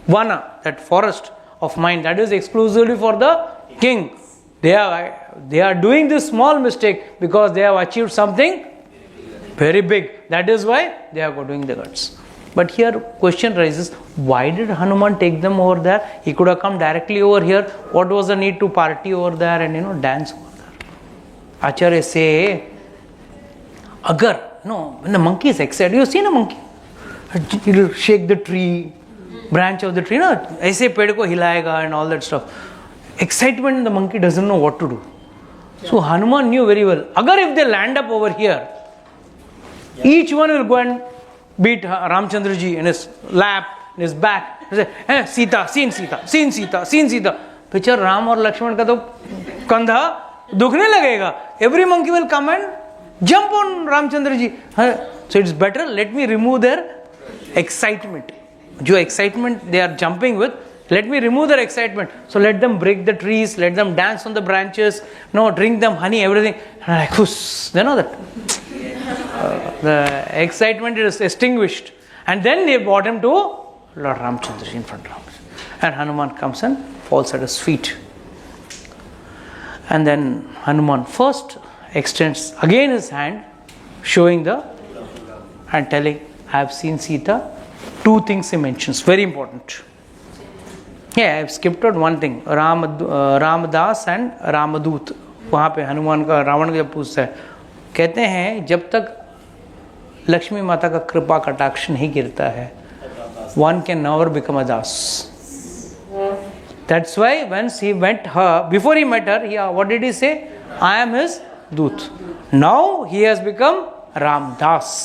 vana, that forest of mine. That is exclusively for the king. They are doing this small mistake because they have achieved something very big. That is why they are doing the guts. But here question rises, why did Hanuman take them over there? He could have come directly over here. What was the need to party over there and dance over there? Acharya say, when the monkey is excited, you have seen a monkey? He will shake the tree, branch of the tree, aise ped ko hilayega and all that stuff. Excitement, the monkey doesn't know what to do. So Hanuman knew very well, if they land up over here, each one will go and beat Ramchandraji in his lap, in his back. He say, Sita, seen Sita, seen Sita, seen Sita. Picture Ram or Lakshman ka to kandha dukhne lagega. Every monkey will come and jump on Ramchandraji. So it's better, let me remove their excitement. Jo excitement they are jumping with, let me remove their excitement. So let them break the trees, let them dance on the branches, drink them honey, everything. And I'm like, they know that. The excitement is extinguished. And then they brought him to Lord Ramchandra in front of him. And Hanuman comes and falls at his feet. And then Hanuman first extends again his hand, showing and telling, I have seen Sita. 2 things he mentions, very important. Yeah, I've skipped out one thing. Ramdas and Ramdoot, वहाँ पे हनुमान का रावण जब पूछता है, कहते हैं जब तक लक्ष्मी माता का कृपा कटाक्ष नहीं गिरता है, one can never become a das. That's why once he met her, before he met her, what did he say? I am his दूत. Now he has become Ramdas,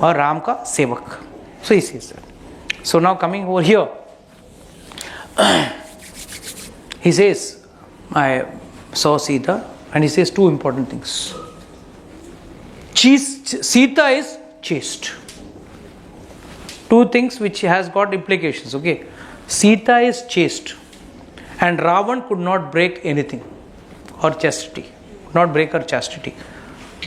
और राम का सेवक. So he says that. So now coming over here, he says, I saw Sita, and he says two important things. Sita is chaste. Two things which has got implications. Okay, Sita is chaste, and Ravan could not break anything, or chastity, not break her chastity.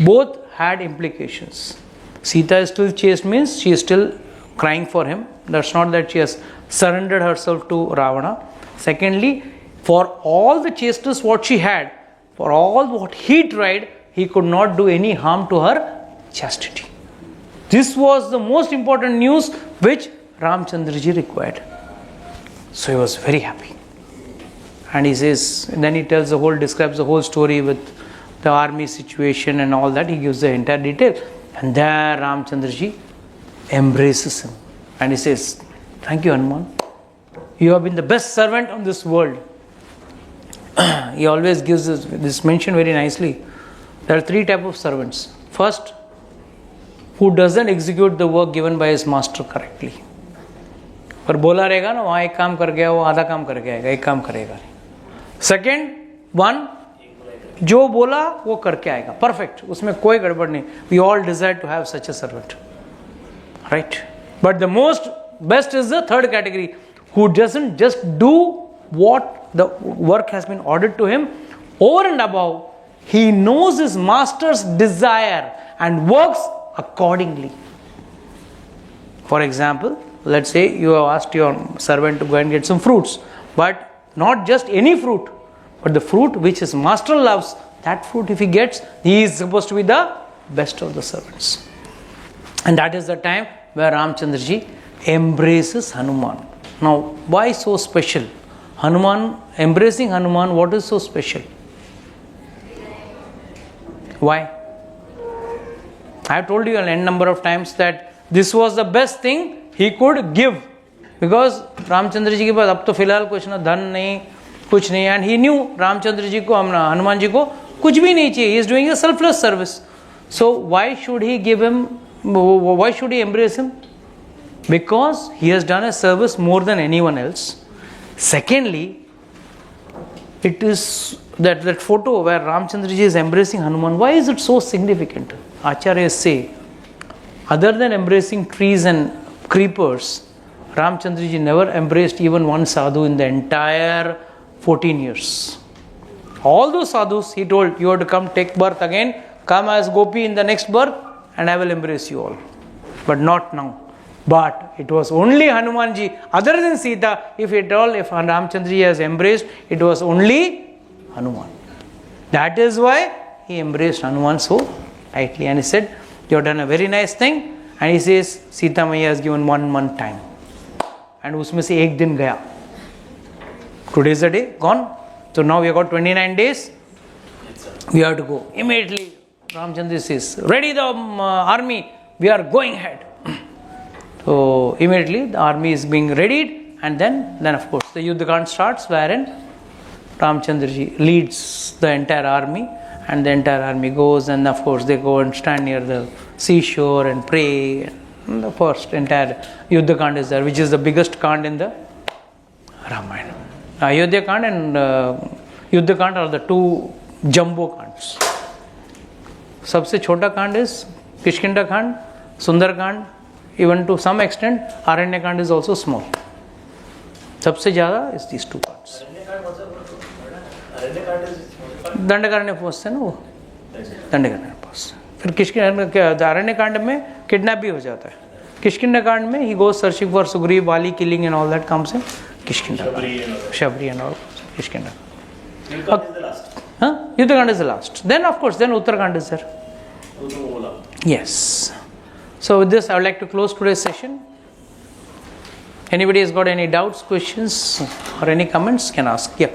Both had implications. Sita is still chaste means she is still crying for him. That's not that she has surrendered herself to Ravana. Secondly, for all the chasteness what she had, for all what he tried, he could not do any harm to her chastity. This was the most important news which Ramchandraji required. So he was very happy. And he says, then he describes the whole story with the army situation and all that. He gives the entire detail. And there Ramchandraji embraces him. And he says, thank you, Hanuman. You have been the best servant on this world. He always gives this mention very nicely. There are three types of servants. First, who doesn't execute the work given by his master correctly. पर बोला रहेगा ना, वहाँ एक काम कर गया, वो आधा काम करके आएगा, एक काम करेगा नहीं. Second one, जो बोला वो करके आएगा, perfect, उसमें कोई गड़बड़ नहीं. We all desire to have such a servant, right? But the most best is the third category, who doesn't just do what the work has been ordered to him. Over and above, he knows his master's desire and works accordingly. For example, let's say you have asked your servant to go and get some fruits, but not just any fruit, but the fruit which his master loves. That fruit, if he gets, he is supposed to be the best of the servants. And that is the time where Ramchandraji embraces Hanuman. Now, why so special? Embracing Hanuman, what is so special? Why? I have told you an n number of times that this was the best thing he could give. Because Ramchandra ji के पास अब तो फिलहाल कुछ ना धन नहीं, कुछ नहीं, and he knew Ramchandra ji को, Hanuman ji को कुछ भी नहीं चाहिए. He is doing a selfless service. So why should he give him? Why should he embrace him? Because he has done a service more than anyone else. Secondly, it is that photo where Ramchandra ji is embracing Hanuman. Why is it so significant? Acharyas say, other than embracing trees and creepers, Ramchandra ji never embraced even one sadhu in the entire 14 years. All those sadhus, he told, you have to come take birth again, come as Gopi in the next birth, and I will embrace you all. But not now. But it was only Hanumanji, other than Sita, if Ramchandra ji has embraced, it was only Hanuman. That is why he embraced Hanuman so tightly. And he said, you have done a very nice thing. And he says, Sita Maiya has given 1 month time. And usme se ek din gaya. Today is the day, gone. So now we have got 29 days. We have to go. Immediately, Ramchandra says, ready the army, we are going ahead. So immediately the army is being readied, and then of course the Yuddha starts, wherein Ramchandra ji leads the entire army, and the entire army goes, and of course they go and stand near the seashore and pray. And the first entire Yuddha Kand is there, which is the biggest Kand in the Ramayana. Ayodhya Kand and Yuddha Kand are the two jumbo Kands. Sabse chota Kand is Kishkinda Kand, Sundar Kand. Even to some extent, Aranya Kand is also small. Sabse ज़्यादा is these two parts. Dandakaranya post है ना वो, Dandakaranya post. फिर किष्किंधा अरण्य कांड में kidnap भी हो जाता है. किष्किंधा कांड में he goes searching for Sugriv, Vali killing and all that comes in Kishkinda. Shabri and all Kishkinda. Yuddha Kand is the last. Then of course, then Uttarakhand is there. Yes. So with this, I would like to close today's session. Anybody has got any doubts, questions, or any comments? Can ask. Yeah.